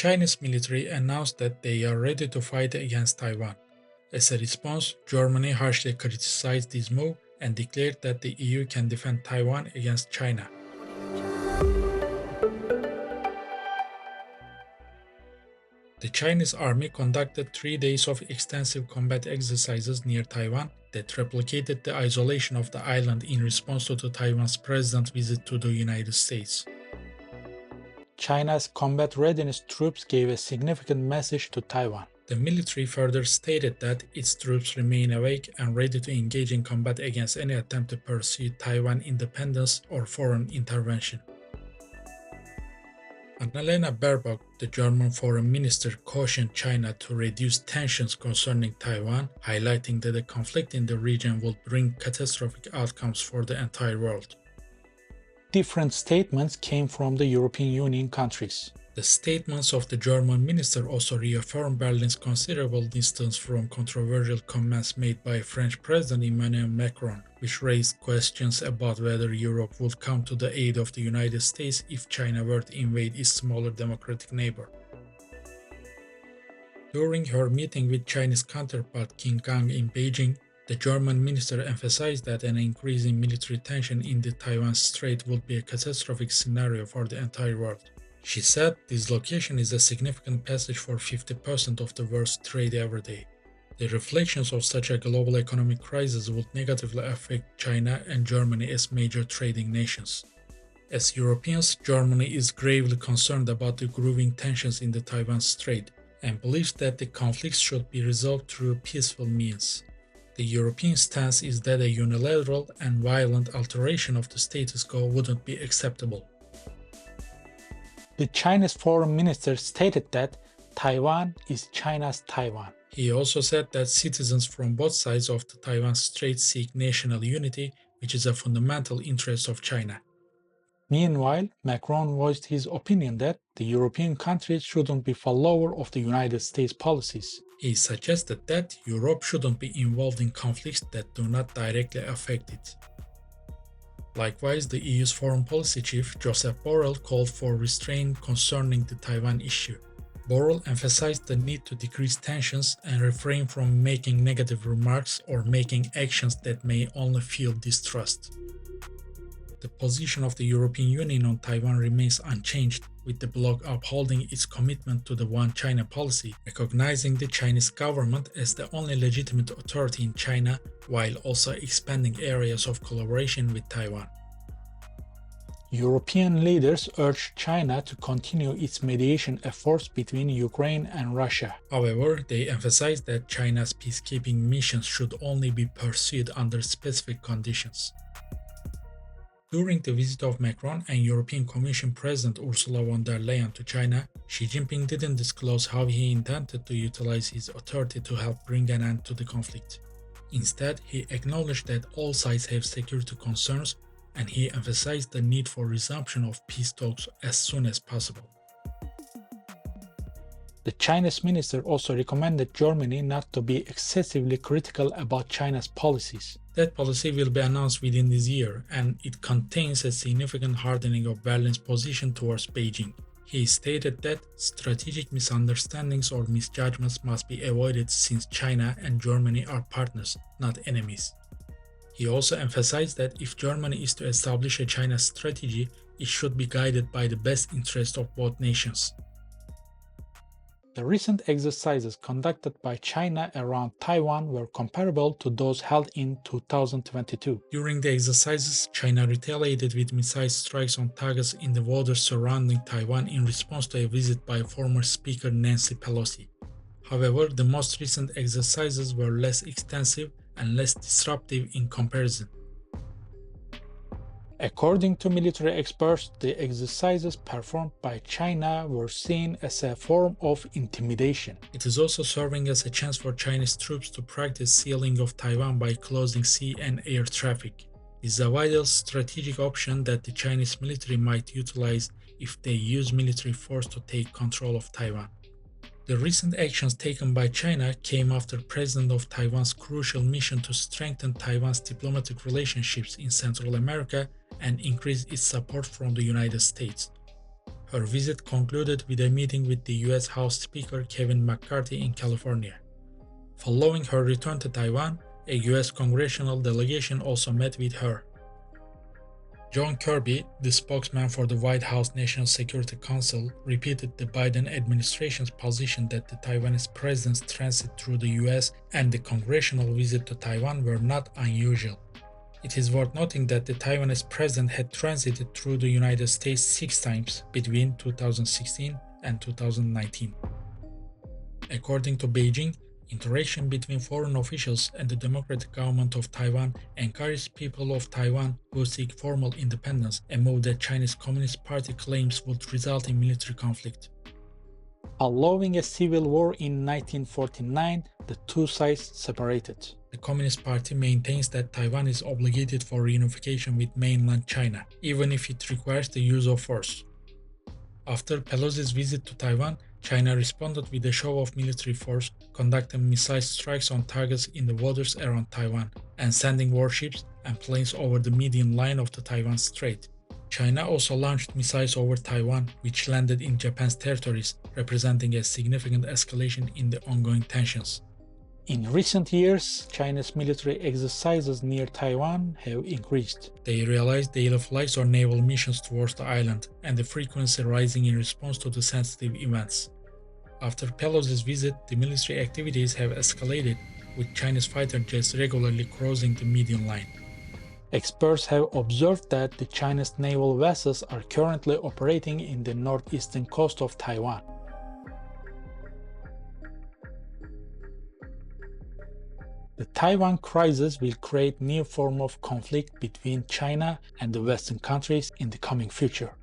Chinese military announced that they are ready to fight against Taiwan. As a response, Germany harshly criticized this move and declared that the EU can defend Taiwan against China. The Chinese army conducted 3 days of extensive combat exercises near Taiwan that replicated the isolation of the island in response to Taiwan's president's visit to the United States. China's combat readiness troops gave a significant message to Taiwan. The military further stated that its troops remain awake and ready to engage in combat against any attempt to pursue Taiwan independence or foreign intervention. Annalena Baerbock, the German foreign minister, cautioned China to reduce tensions concerning Taiwan, highlighting that the conflict in the region would bring catastrophic outcomes for the entire world. Different statements came from the European Union countries. The statements of the German minister also reaffirmed Berlin's considerable distance from controversial comments made by French President Emmanuel Macron, which raised questions about whether Europe would come to the aid of the United States if China were to invade its smaller democratic neighbor. During her meeting with Chinese counterpart King Kang in Beijing, the German minister emphasized that an increase in military tension in the Taiwan Strait would be a catastrophic scenario for the entire world. She said dislocation is a significant passage for 50% of the world's trade every day. The reflections of such a global economic crisis would negatively affect China and Germany as major trading nations. As Europeans, Germany is gravely concerned about the growing tensions in the Taiwan Strait and believes that the conflicts should be resolved through peaceful means. The European stance is that a unilateral and violent alteration of the status quo wouldn't be acceptable. The Chinese foreign minister stated that Taiwan is China's Taiwan. He also said that citizens from both sides of the Taiwan Strait seek national unity, which is a fundamental interest of China. Meanwhile, Macron voiced his opinion that the European countries shouldn't be followers of the United States policies. He suggested that Europe shouldn't be involved in conflicts that do not directly affect it. Likewise, the EU's foreign policy chief, Josep Borrell, called for restraint concerning the Taiwan issue. Borrell emphasized the need to decrease tensions and refrain from making negative remarks or making actions that may only fuel distrust. The position of the European Union on Taiwan remains unchanged, with the bloc upholding its commitment to the One China policy, recognizing the Chinese government as the only legitimate authority in China, while also expanding areas of collaboration with Taiwan. European leaders urged China to continue its mediation efforts between Ukraine and Russia. However, they emphasized that China's peacekeeping missions should only be pursued under specific conditions. During the visit of Macron and European Commission President Ursula von der Leyen to China, Xi Jinping didn't disclose how he intended to utilize his authority to help bring an end to the conflict. Instead, he acknowledged that all sides have security concerns, and he emphasized the need for resumption of peace talks as soon as possible. The Chinese minister also recommended Germany not to be excessively critical about China's policies. That policy will be announced within this year, and it contains a significant hardening of Berlin's position towards Beijing. He stated that strategic misunderstandings or misjudgments must be avoided since China and Germany are partners, not enemies. He also emphasized that if Germany is to establish a China strategy, it should be guided by the best interest of both nations. The recent exercises conducted by China around Taiwan were comparable to those held in 2022. During the exercises, China retaliated with missile strikes on targets in the waters surrounding Taiwan in response to a visit by former Speaker Nancy Pelosi. However, the most recent exercises were less extensive and less disruptive in comparison. According to military experts, the exercises performed by China were seen as a form of intimidation. It is also serving as a chance for Chinese troops to practice sealing of Taiwan by closing sea and air traffic. This is a vital strategic option that the Chinese military might utilize if they use military force to take control of Taiwan. The recent actions taken by China came after President of Taiwan's crucial mission to strengthen Taiwan's diplomatic relationships in Central America and increase its support from the United States. Her visit concluded with a meeting with the US House Speaker Kevin McCarthy in California. Following her return to Taiwan, a US congressional delegation also met with her. John Kirby, the spokesman for the White House National Security Council, repeated the Biden administration's position that the Taiwanese president's transit through the US and the congressional visit to Taiwan were not unusual. It is worth noting that the Taiwanese president had transited through the United States 6 times between 2016 and 2019. According to Beijing, interaction between foreign officials and the democratic government of Taiwan encouraged people of Taiwan who seek formal independence, a move that Chinese Communist Party claims would result in military conflict. Following a civil war in 1949, the two sides separated. The Communist Party maintains that Taiwan is obligated for reunification with mainland China, even if it requires the use of force. After Pelosi's visit to Taiwan, China responded with a show of military force, conducting missile strikes on targets in the waters around Taiwan, and sending warships and planes over the median line of the Taiwan Strait. China also launched missiles over Taiwan, which landed in Japan's territories, representing a significant escalation in the ongoing tensions. In recent years, China's military exercises near Taiwan have increased. They realized daily flights or naval missions towards the island, and the frequency rising in response to the sensitive events. After Pelosi's visit, the military activities have escalated, with Chinese fighter jets regularly crossing the median line. Experts have observed that the Chinese naval vessels are currently operating in the northeastern coast of Taiwan. The Taiwan crisis will create new form of conflict between China and the Western countries in the coming future.